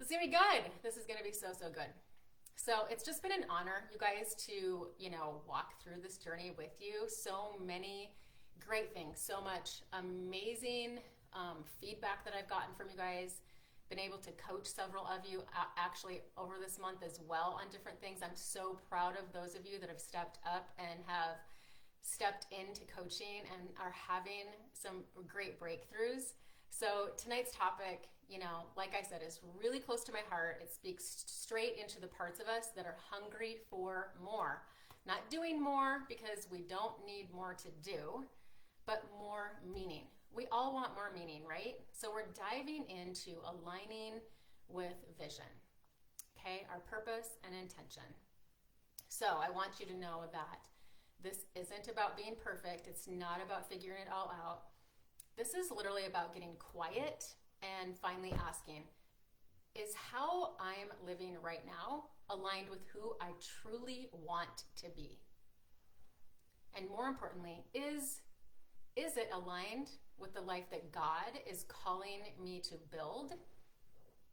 This is gonna be good. This is gonna be so, so good. So it's just been an honor, you guys, to, walk through this journey with you. So many great things, so much amazing feedback that I've gotten from you guys. Been able to coach several of you actually over this month as well on different things. I'm so proud of those of you that have stepped up and have stepped into coaching and are having some great breakthroughs. So tonight's topic, like I said, is really close to my heart. It speaks straight into the parts of us that are hungry for more. Not doing more because we don't need more to do, but more meaning. We all want more meaning, right? So we're diving into aligning with vision, okay? Our purpose and intention. So I want you to know that this isn't about being perfect. It's not about figuring it all out. This is literally about getting quiet and finally asking, is how I'm living right now aligned with who I truly want to be? And more importantly, is it aligned with the life that God is calling me to build,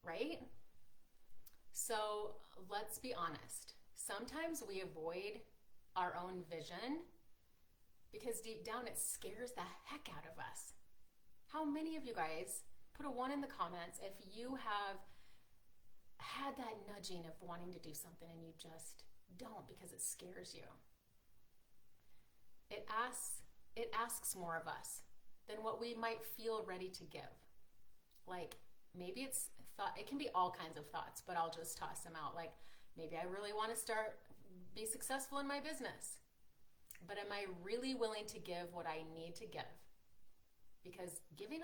right? So let's be honest. Sometimes we avoid our own vision because deep down it scares the heck out of us. How many of you guys, put a 1 in the comments if you have had that nudging of wanting to do something and you just don't because it scares you? It asks more of us than what we might feel ready to give. Like maybe it's thought, it can be all kinds of thoughts, but I'll just toss them out. Like maybe I really want to be successful in my business, but am I really willing to give what I need to give? Because giving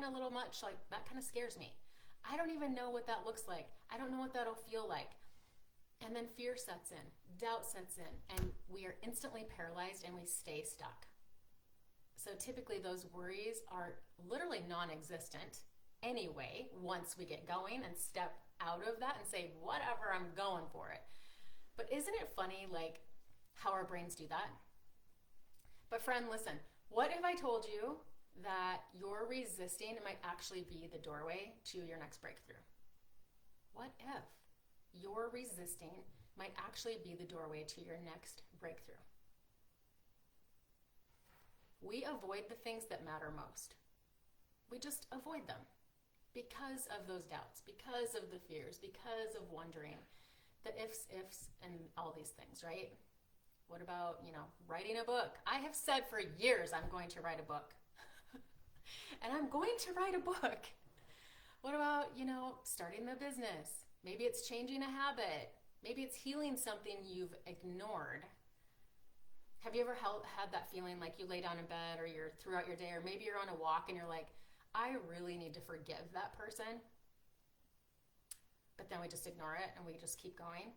a little much, like that kind of scares me. I don't even know what that looks like. I don't know what that'll feel like. And then fear sets in, doubt sets in, and we are instantly paralyzed and we stay stuck. So typically those worries are literally non-existent anyway once we get going and step out of that and say, whatever, I'm going for it. But isn't it funny, like, how our brains do that? But friend, listen, what if I told you that your resisting might actually be the doorway to your next breakthrough? What if your resisting might actually be the doorway to your next breakthrough? We avoid the things that matter most. We just avoid them because of those doubts, because of the fears, because of wondering the ifs, and all these things, right? What about, writing a book? I have said for years I'm going to write a book. And I'm going to write a book. What about, starting the business? Maybe it's changing a habit. Maybe it's healing something you've ignored. Have you ever had that feeling like you lay down in bed or you're throughout your day, or maybe you're on a walk and you're like, I really need to forgive that person. But then we just ignore it and we just keep going.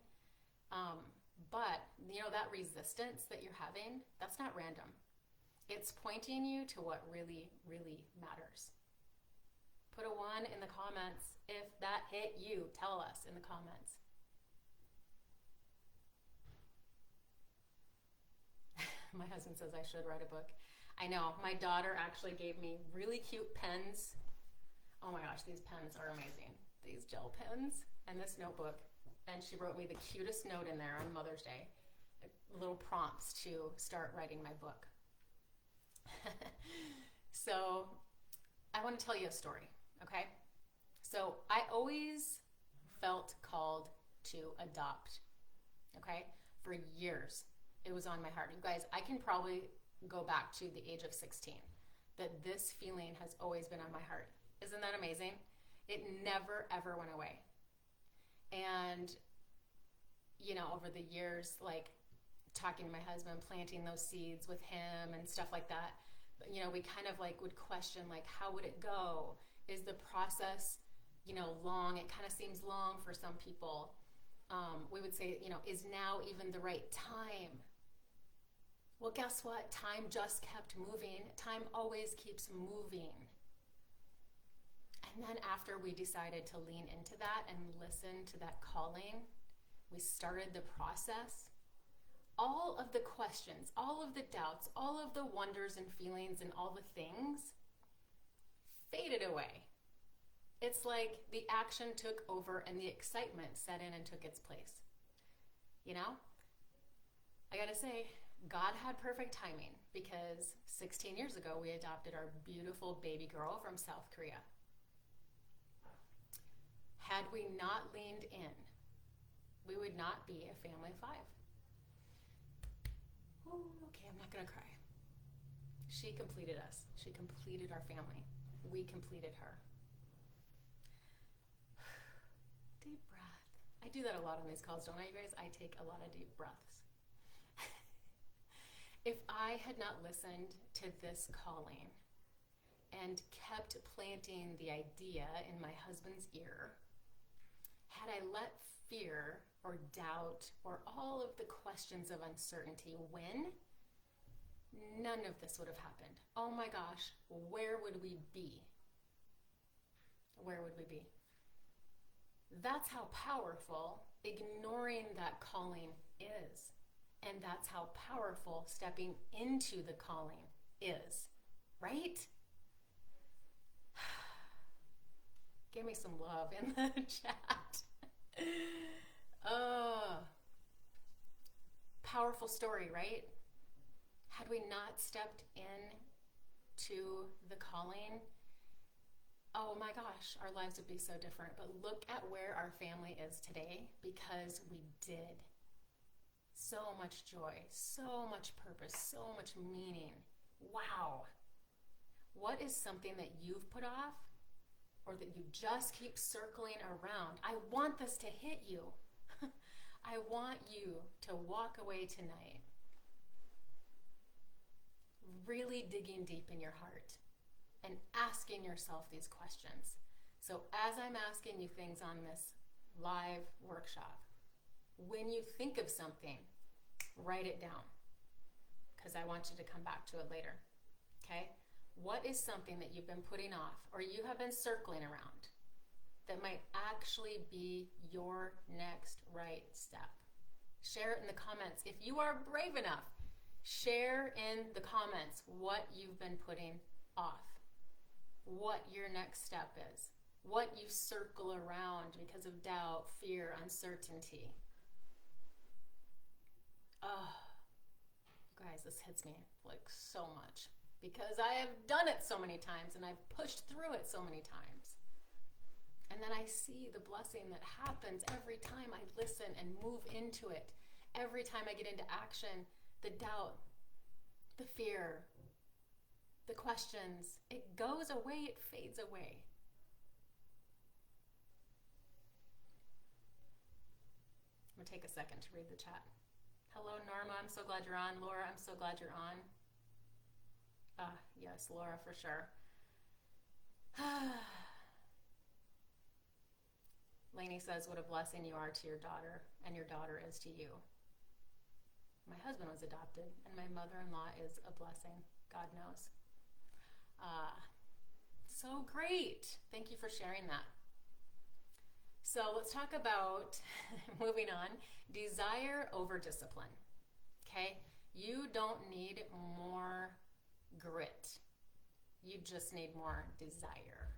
But that resistance that you're having, that's not random. It's pointing you to what really, really matters. Put a 1 in the comments if that hit you. Tell us in the comments. My husband says I should write a book. I know. My daughter actually gave me really cute pens. Oh my gosh, these pens are amazing. These gel pens and this notebook. And she wrote me the cutest note in there on Mother's Day. Little prompts to start writing my book. So I want to tell you a story, okay? So I always felt called to adopt, okay? For years, it was on my heart. You guys, I can probably go back to the age of 16 that this feeling has always been on my heart. Isn't that amazing? It never, ever went away. And, over the years, like talking to my husband, planting those seeds with him and stuff like that, we kind of like would question, like, how would it go? Is the process, long? It kind of seems long for some people. We would say, is now even the right time? Well, guess what? Time just kept moving. Time always keeps moving. And then after we decided to lean into that and listen to that calling, we started the process. All of the questions, all of the doubts, all of the wonders and feelings and all the things faded away. It's like the action took over and the excitement set in and took its place. You know? I gotta say, God had perfect timing because 16 years ago we adopted our beautiful baby girl from South Korea. Had we not leaned in, we would not be a family of 5. Ooh, okay, I'm not gonna cry. She completed us. She completed our family. We completed her. Deep breath. I do that a lot on these calls, don't I, you guys? I take a lot of deep breaths. If I had not listened to this calling and kept planting the idea in my husband's ear, had I let fear or doubt or all of the questions of uncertainty win, none of this would have happened. Oh my gosh, where would we be? Where would we be? That's how powerful ignoring that calling is. And that's how powerful stepping into the calling is, right? Give me some love in the chat. Powerful story, right? Had we not stepped in to the calling, oh my gosh, our lives would be so different. But look at where our family is today because we did. So much joy, so much purpose, so much meaning. Wow. What is something that you've put off or that you just keep circling around? I want this to hit you. I want you to walk away tonight really digging deep in your heart and asking yourself these questions. So as I'm asking you things on this live workshop, when you think of something, write it down because I want you to come back to it later. Okay? What is something that you've been putting off or you have been circling around that might actually be your next right step? Share it in the comments. If you are brave enough, share in the comments what you've been putting off, what your next step is, what you circle around because of doubt, fear, uncertainty. Oh, guys, this hits me like so much because I have done it so many times and I've pushed through it so many times. And then I see the blessing that happens every time I listen and move into it. Every time I get into action, the doubt, the fear, the questions, it goes away, it fades away. I'm gonna take a second to read the chat. Hello, Norma. I'm so glad you're on. Laura, I'm so glad you're on. Yes, Laura, for sure. Lainey says, what a blessing you are to your daughter, and your daughter is to you. My husband was adopted, and my mother-in-law is a blessing. God knows. So great. Thank you for sharing that. So let's talk about, moving on, desire over discipline, okay? You don't need more grit. You just need more desire.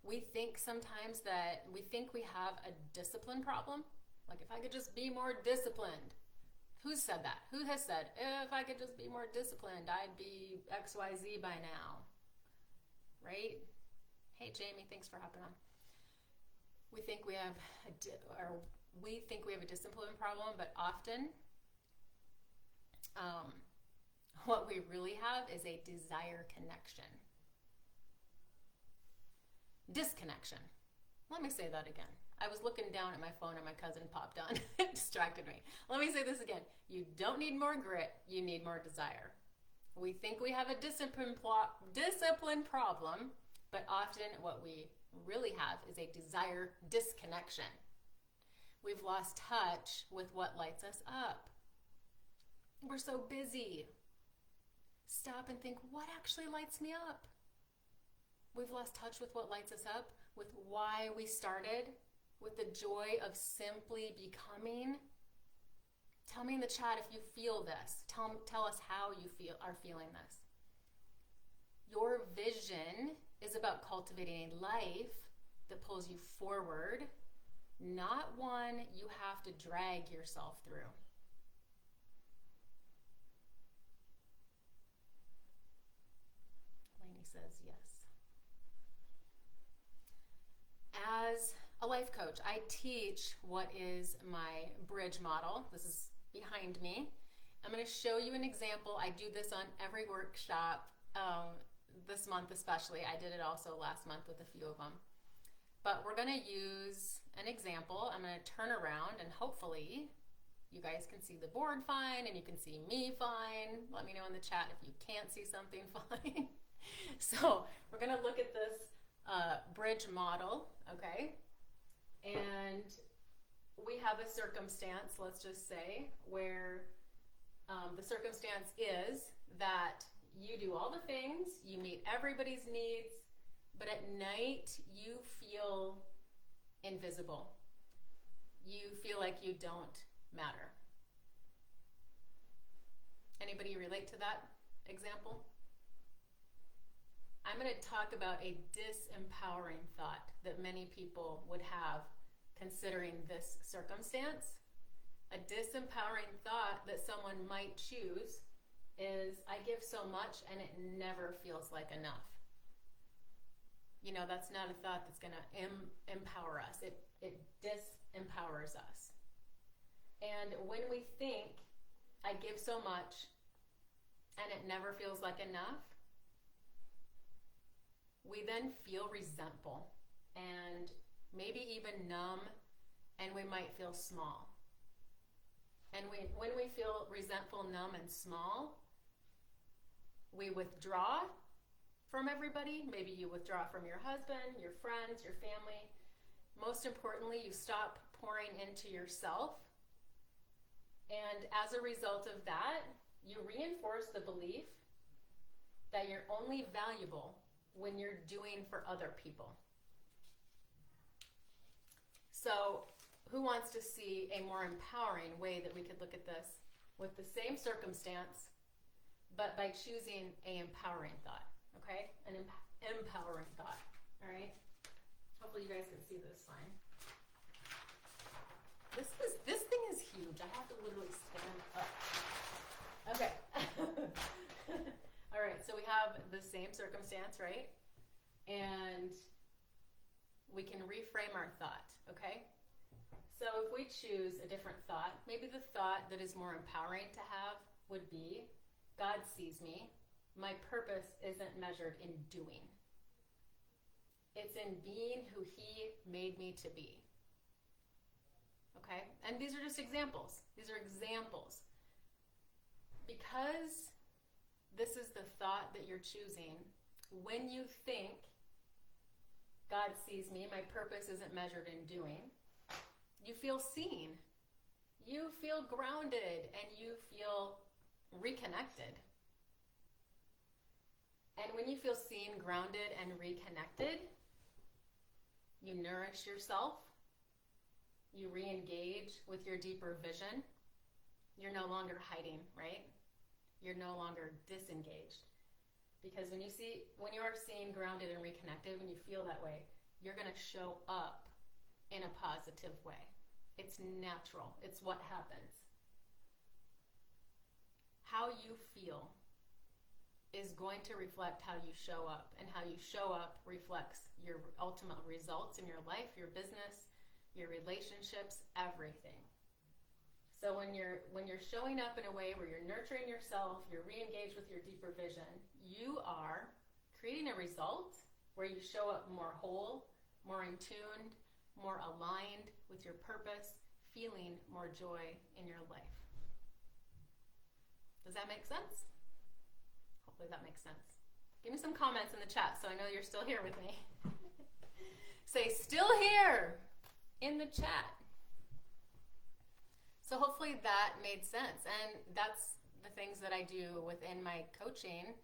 We think sometimes that we have a discipline problem. Like if I could just be more disciplined. Who said that? Who has said, if I could just be more disciplined, I'd be XYZ by now, right? Hey, Jamie, thanks for hopping on. We think we have a discipline problem, but often what we really have is a desire connection. Disconnection. Let me say that again. I was looking down at my phone and my cousin popped on. It distracted me. Let me say this again. You don't need more grit. You need more desire. We think we have a discipline problem, but often what we really have is a desire disconnection. We've lost touch with what lights us up. We're so busy. Stop and think, what actually lights me up? We've lost touch with what lights us up, with why we started, with the joy of simply becoming. Tell me in the chat if you feel this. Tell us how you are feeling this. Your vision is about cultivating a life that pulls you forward, not one you have to drag yourself through. Lainey says yes. As a life coach, I teach what is my bridge model. This is behind me. I'm going to show you an example. I do this on every workshop, this month especially. I did it also last month with a few of them. But we're going to use an example. I'm going to turn around and hopefully you guys can see the board fine and you can see me fine. Let me know in the chat if you can't see something fine. So we're going to look at this bridge model, okay? And we have a circumstance, let's just say, where the circumstance is that you do all the things, you meet everybody's needs, but at night you feel invisible. You feel like you don't matter. Anybody relate to that example? I'm going to talk about a disempowering thought that many people would have considering this circumstance. A disempowering thought that someone might choose is, I give so much and it never feels like enough. You know, that's not a thought that's going to empower us. It disempowers us. And when we think, I give so much and it never feels like enough, we then feel resentful and maybe even numb, and we might feel small. And when we feel resentful, numb, and small, we withdraw from everybody. Maybe you withdraw from your husband, your friends, your family. Most importantly, you stop pouring into yourself. And as a result of that, you reinforce the belief that you're only valuable when you're doing for other people. So, who wants to see a more empowering way that we could look at this with the same circumstance, but by choosing an empowering thought, okay? An empowering thought, all right? Hopefully you guys can see this fine. This thing is huge. I have to literally stand up. Okay. All right, so we have the same circumstance, right? And we can reframe our thought, okay? So if we choose a different thought, maybe the thought that is more empowering to have would be, God sees me. My purpose isn't measured in doing. It's in being who He made me to be. Okay? And these are just examples. These are examples. Because this is the thought that you're choosing, when you think, God sees me, my purpose isn't measured in doing, you feel seen. You feel grounded and you feel reconnected. And when you feel seen, grounded, and reconnected, you nourish yourself. You re-engage with your deeper vision. You're no longer hiding, right? You're no longer disengaged. Because when you are seen, grounded, and reconnected, when you feel that way, you're going to show up in a positive way. It's natural. It's what happens. How you feel is going to reflect how you show up, and how you show up reflects your ultimate results in your life, your business, your relationships, everything. So when you're showing up in a way where you're nurturing yourself, you're re-engaged with your deeper vision, you are creating a result where you show up more whole, more in tune, more aligned with your purpose, feeling more joy in your life. Does that make sense? Hopefully that makes sense. Give me some comments in the chat so I know you're still here with me. Say, still here in the chat. So hopefully that made sense. And that's the things that I do within my coaching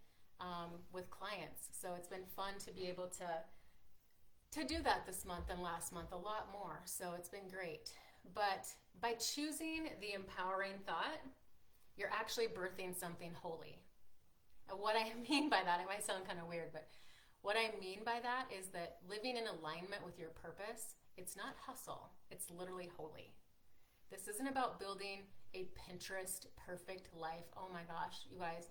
with clients. So it's been fun to be able to do that this month and last month, a lot more. So it's been great. But by choosing the empowering thought, you're actually birthing something holy. And what I mean by that, it might sound kind of weird, but What I mean by that is that living in alignment with your purpose, it's not hustle, it's literally holy. This isn't about building a Pinterest perfect life. Oh my gosh, you guys,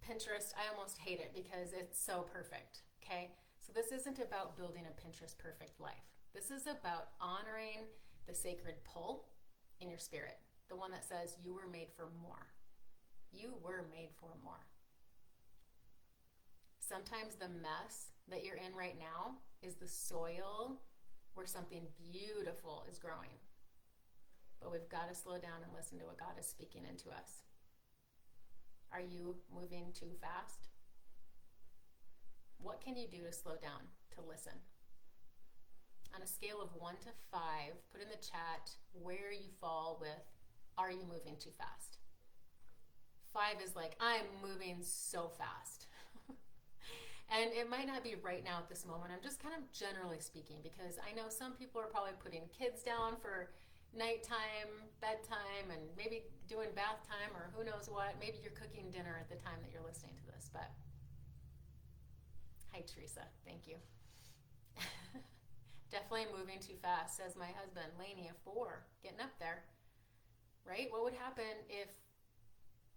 Pinterest, I almost hate it because it's so perfect, okay? So this isn't about building a Pinterest perfect life. This is about honoring the sacred pull in your spirit, the one that says you were made for more. You were made for more. Sometimes the mess that you're in right now is the soil where something beautiful is growing. But we've got to slow down and listen to what God is speaking into us. Are you moving too fast? What can you do to slow down, to listen? On a scale of 1 to 5, put in the chat where you fall with, are you moving too fast? 5 is like, I'm moving so fast. And it might not be right now at this moment. I'm just kind of generally speaking, because I know some people are probably putting kids down for nighttime, bedtime, and maybe doing bath time or who knows what. Maybe you're cooking dinner at the time that you're listening to this. But hi, Teresa. Thank you. Definitely moving too fast, says my husband, Laney, a 4, getting up there. Right? What would happen if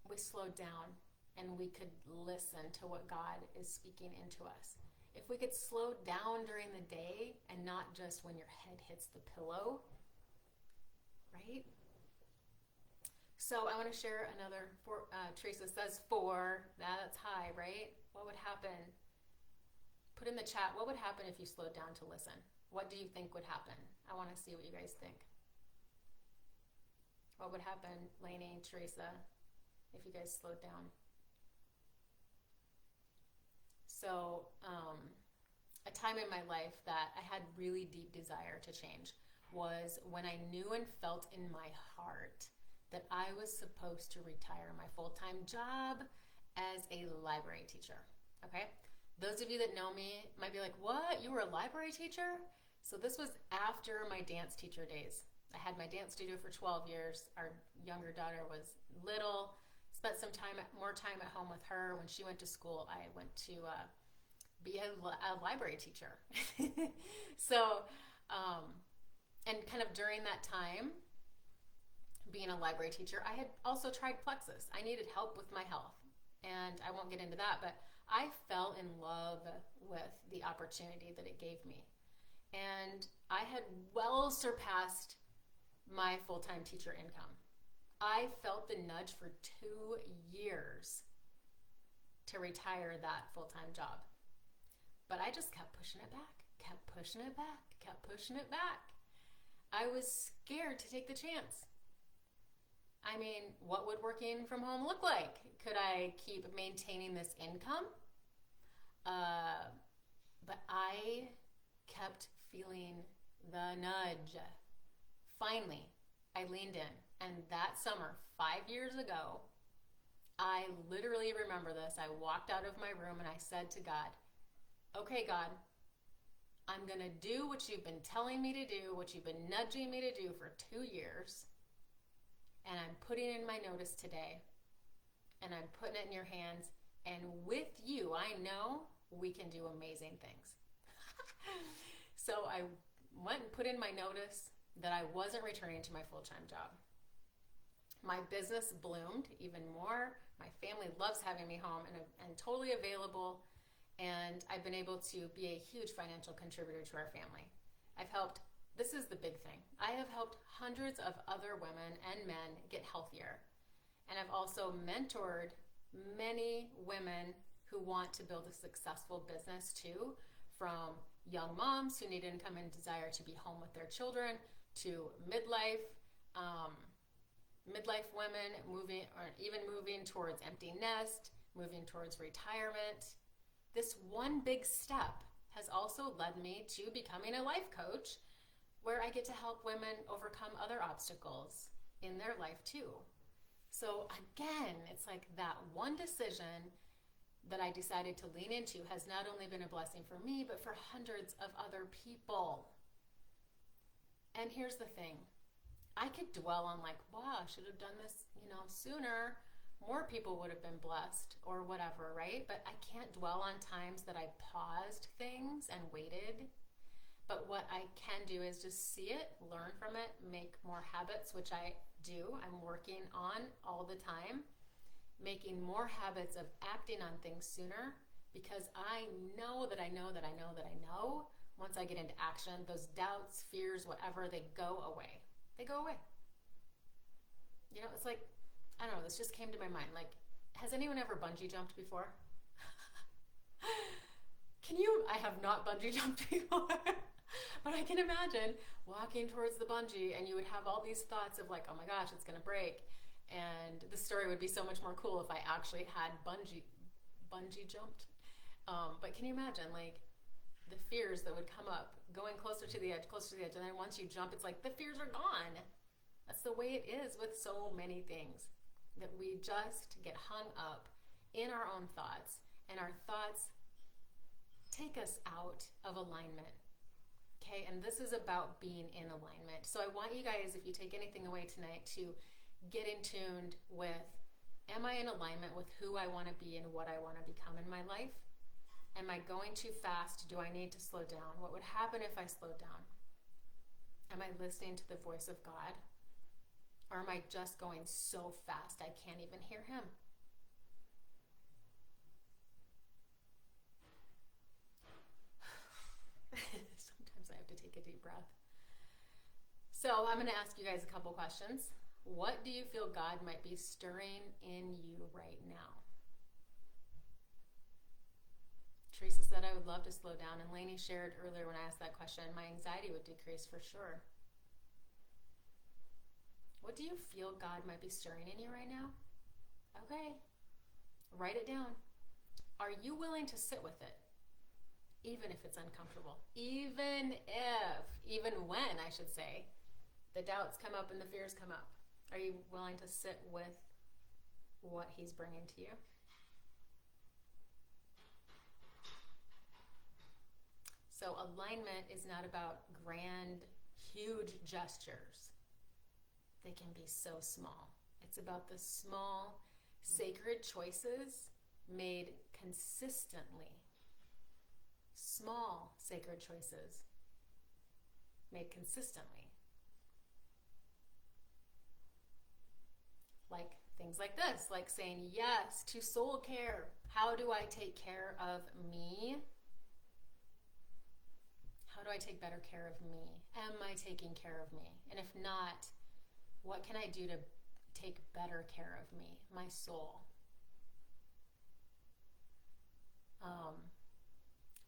we slowed down and we could listen to what God is speaking into us? If we could slow down during the day and not just when your head hits the pillow, right? So I want to share another, Teresa says 4, that's high, right? What would happen? Put in the chat, what would happen if you slowed down to listen? What do you think would happen? I want to see what you guys think. What would happen, Lainey, Teresa, if you guys slowed down? So, a time in my life that I had really deep desire to change was when I knew and felt in my heart that I was supposed to retire my full-time job as a library teacher, okay? Those of you that know me might be like, what? You were a library teacher? So this was after my dance teacher days. I had my dance studio for 12 years. Our younger daughter was little. Spent some more time at home with her. When she went to school, I went to be a library teacher. So, and kind of during that time, being a library teacher, I had also tried Plexus. I needed help with my health, and I won't get into that, but I fell in love with the opportunity that it gave me. And I had well surpassed my full-time teacher income. I felt the nudge for 2 years to retire that full-time job. But I just kept pushing it back, kept pushing it back, kept pushing it back. I was scared to take the chance. I mean, what would working from home look like? Could I keep maintaining this income? But I kept feeling the nudge. Finally, I leaned in. And that summer, 5 years ago, I literally remember this. I walked out of my room and I said to God, okay, God, I'm going to do what you've been telling me to do, what you've been nudging me to do for 2 years. And I'm putting in my notice today. And I'm putting it in your hands. And with you, I know we can do amazing things. So I went and put in my notice that I wasn't returning to my full-time job. My business bloomed even more. My family loves having me home and totally available. And I've been able to be a huge financial contributor to our family. I've helped, this is the big thing, I have helped hundreds of other women and men get healthier. And I've also mentored many women who want to build a successful business too, from young moms who need income and desire to be home with their children, to midlife women moving, or even moving towards empty nest, moving towards retirement. This one big step has also led me to becoming a life coach, where I get to help women overcome other obstacles in their life too. So again, it's like that one decision that I decided to lean into has not only been a blessing for me, but for hundreds of other people. And here's the thing. I could dwell on like, wow, I should have done this, sooner. more people would have been blessed or whatever, right? But I can't dwell on times that I paused things and waited. But what I can do is just see it, learn from it, make more habits, which I do. I'm working on all the time, making more habits of acting on things sooner, because I know that I know that I know that I know. Once I get into action, those doubts, fears, whatever, they go away. They go away. You know, it's like, I don't know, this just came to my mind. Like, has anyone ever bungee jumped before? I have not bungee jumped before, but I can imagine walking towards the bungee and you would have all these thoughts of like, oh my gosh, it's gonna break. And the story would be so much more cool if I actually had bungee jumped. But can you imagine, like, the fears that would come up, going closer to the edge, and then once you jump, it's like the fears are gone. That's the way it is with so many things, that we just get hung up in our own thoughts, and our thoughts take us out of alignment. Okay, and this is about being in alignment. So I want you guys, if you take anything away tonight, to get in tuned with, am I in alignment with who I want to be and what I want to become in my life? Am I going too fast? Do I need to slow down? What would happen if I slowed down? Am I listening to the voice of God? Or am I just going so fast I can't even hear him? Sometimes I have to take a deep breath. So I'm going to ask you guys a couple questions. What do you feel God might be stirring in you right now? Teresa said, I would love to slow down. And Lainey shared earlier when I asked that question, my anxiety would decrease for sure. What do you feel God might be stirring in you right now? Okay. Write it down. Are you willing to sit with it? Even if it's uncomfortable. Even when, I should say, the doubts come up and the fears come up. Are you willing to sit with what he's bringing to you? So alignment is not about grand, huge gestures. They can be so small. It's about the small, sacred choices made consistently. Small, sacred choices made consistently. Like things like this, like saying yes to soul care. How do I take care of me? How do I take better care of me? Am I taking care of me? And if not, what can I do to take better care of me, my soul?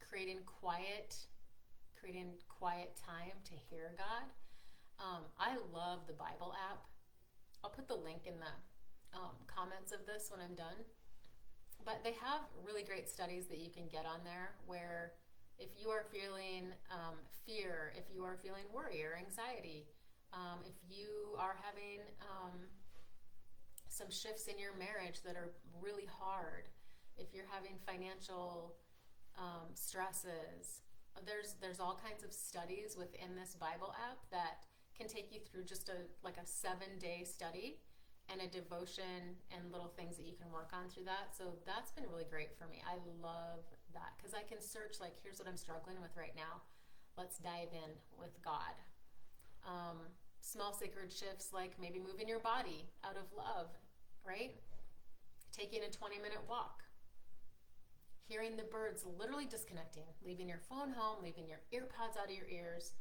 Creating quiet time to hear God. I love the Bible app. I'll put the link in the comments of this when I'm done. But they have really great studies that you can get on there where if you are feeling fear, if you are feeling worry or anxiety, if you are having some shifts in your marriage that are really hard, if you're having financial stresses, there's all kinds of studies within this Bible app that can take you through just a 7-day study and a devotion and little things that you can work on through that. So that's been really great for me. I love that because I can search, like, here's what I'm struggling with right now. Let's dive in with God. Small sacred shifts like maybe moving your body out of love, right? Taking a 20-minute walk. Hearing the birds, literally disconnecting, leaving your phone home, leaving your ear pods out of your ears,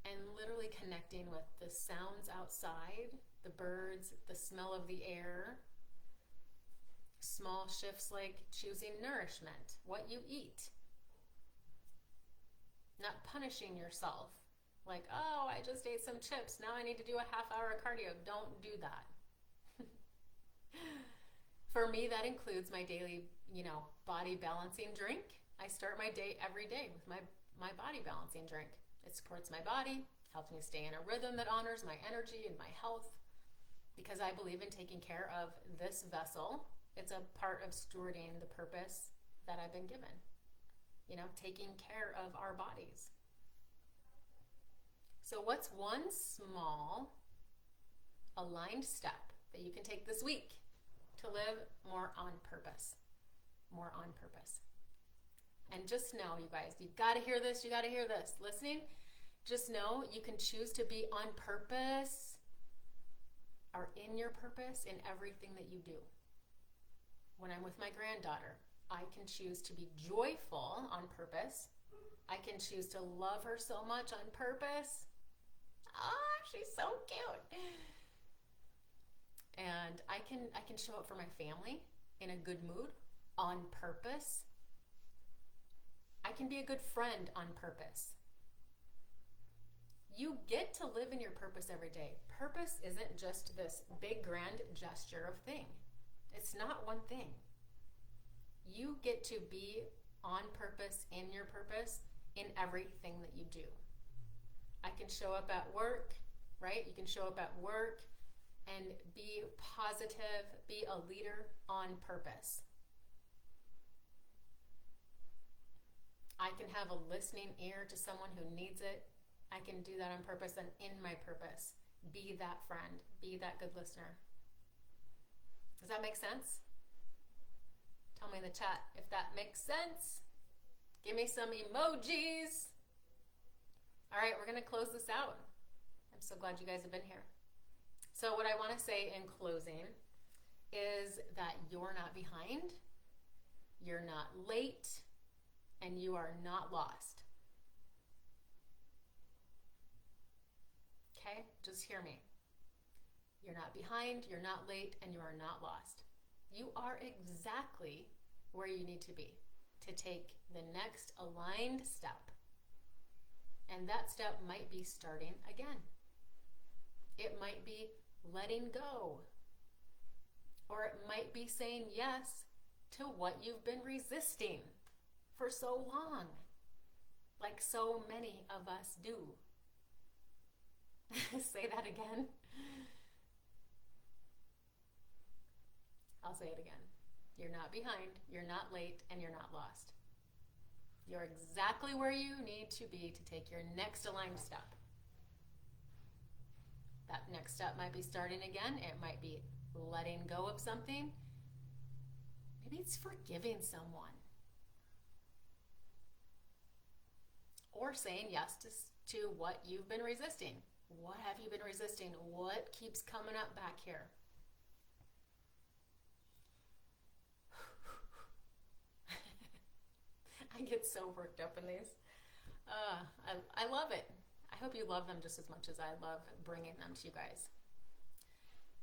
and literally connecting with the sounds outside, the birds, the smell of the air. Small shifts like choosing nourishment, what you eat. Not punishing yourself. Like, oh, I just ate some chips. Now I need to do a half-hour of cardio. Don't do that. For me, that includes my daily, body balancing drink. I start my day every day with my body balancing drink. It supports my body, helps me stay in a rhythm that honors my energy and my health, because I believe in taking care of this vessel. It's a part of stewarding the purpose that I've been given. Taking care of our bodies. So what's one small aligned step that you can take this week to to live more on purpose. More on purpose. And just know, you guys, you got to hear this. You got to hear this. Listening, just know you can choose to be on purpose or in your purpose in everything that you do. When I'm with my granddaughter, I can choose to be joyful on purpose. I can choose to love her so much on purpose. Ah, she's so cute. And I can show up for my family in a good mood on purpose. I can be a good friend on purpose. You get to live in your purpose every day. Purpose isn't just this big grand gesture of thing. It's not one thing. You get to be on purpose, in your purpose, in everything that you do. I can show up at work, right? You can show up at work and be positive, be a leader on purpose. I can have a listening ear to someone who needs it. I can do that on purpose and in my purpose. Be that friend, be that good listener. Does that make sense? Tell me in the chat if that makes sense. Give me some emojis. All right, we're going to close this out. I'm so glad you guys have been here. So what I want to say in closing is that you're not behind, you're not late, and you are not lost. Okay? Just hear me. You're not behind, you're not late, and you are not lost. You are exactly where you need to be to take the next aligned step. And that step might be starting again. It might be letting go. Or it might be saying yes to what you've been resisting for so long, like so many of us do. Say that again. I'll say it again. You're not behind, you're not late, and you're not lost. You're exactly where you need to be to take your next aligned step. That next step might be starting again. It might be letting go of something. Maybe it's forgiving someone. Or saying yes to what you've been resisting. What have you been resisting? What keeps coming up back here? I get so worked up in these. I love it. I hope you love them just as much as I love bringing them to you guys.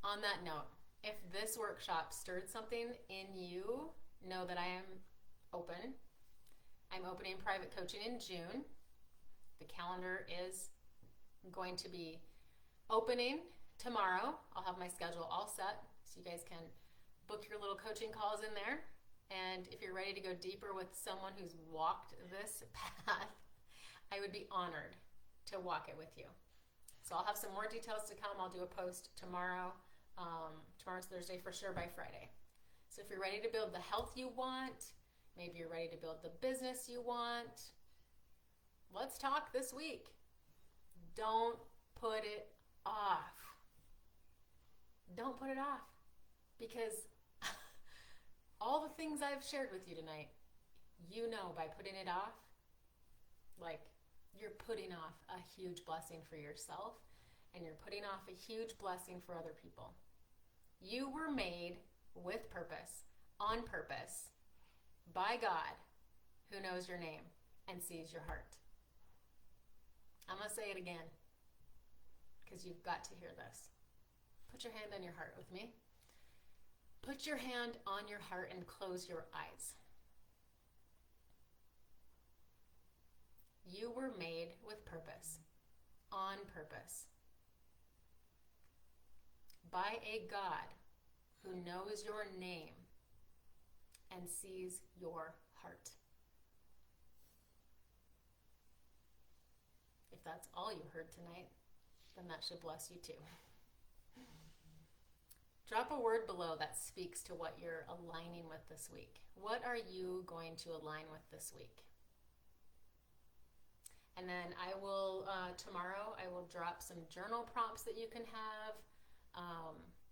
On that note, if this workshop stirred something in you, know that I am open. I'm opening private coaching in June. The calendar is going to be opening tomorrow. I'll have my schedule all set so you guys can book your little coaching calls in there. And if you're ready to go deeper with someone who's walked this path, I would be honored to walk it with you. So I'll have some more details to come. I'll do a post tomorrow. Tomorrow's Thursday for sure, by Friday. So if you're ready to build the health you want, maybe you're ready to build the business you want, let's talk this week. Don't put it off. Don't put it off, because all the things I've shared with you tonight, you know, by putting it off, like, you're putting off a huge blessing for yourself, and you're putting off a huge blessing for other people. You were made with purpose, on purpose, by God, who knows your name and sees your heart. I'm going to say it again, because you've got to hear this. Put your hand on your heart with me. Put your hand on your heart and close your eyes. You were made with purpose, on purpose, by a God who knows your name and sees your heart. If that's all you heard tonight, then that should bless you too. Drop a word below that speaks to what you're aligning with this week. What are you going to align with this week? And then I will, tomorrow, I will drop some journal prompts that you can have,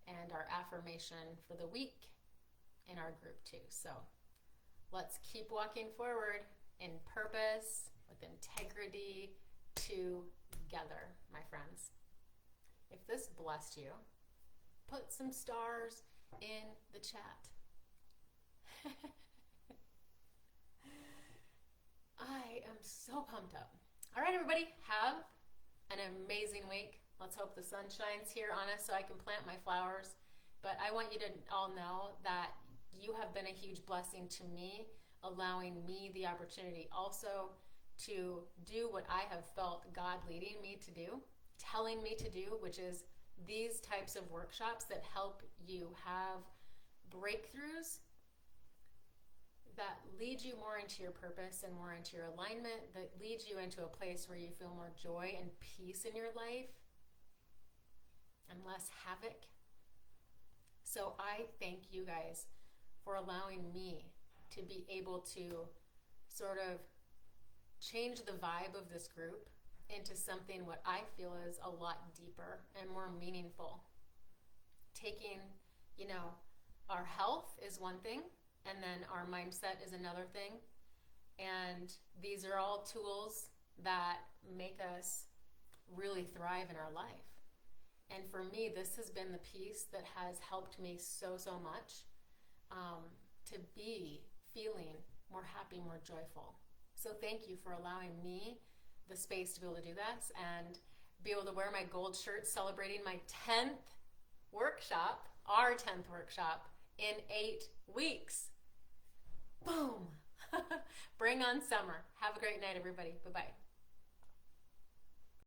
and our affirmation for the week. in our group too. So let's keep walking forward in purpose, with integrity, together, my friends. If this blessed you, put some stars in the chat. I am so pumped up. All right, everybody, have an amazing week. Let's hope the sun shines here on us so I can plant my flowers. But I want you to all know that you have been a huge blessing to me, allowing me the opportunity also to do what I have felt God leading me to do, telling me to do, which is these types of workshops that help you have breakthroughs that lead you more into your purpose and more into your alignment, that leads you into a place where you feel more joy and peace in your life and less havoc. So I thank you guys for allowing me to be able to sort of change the vibe of this group into something what I feel is a lot deeper and more meaningful. Taking, our health is one thing, and then our mindset is another thing. And these are all tools that make us really thrive in our life. And for me, this has been the piece that has helped me so much to be feeling more happy, more joyful. So thank you for allowing me the space to be able to do this and be able to wear my gold shirt celebrating my 10th workshop, our 10th workshop, in 8 weeks. Boom! Bring on summer. Have a great night, everybody. Bye-bye.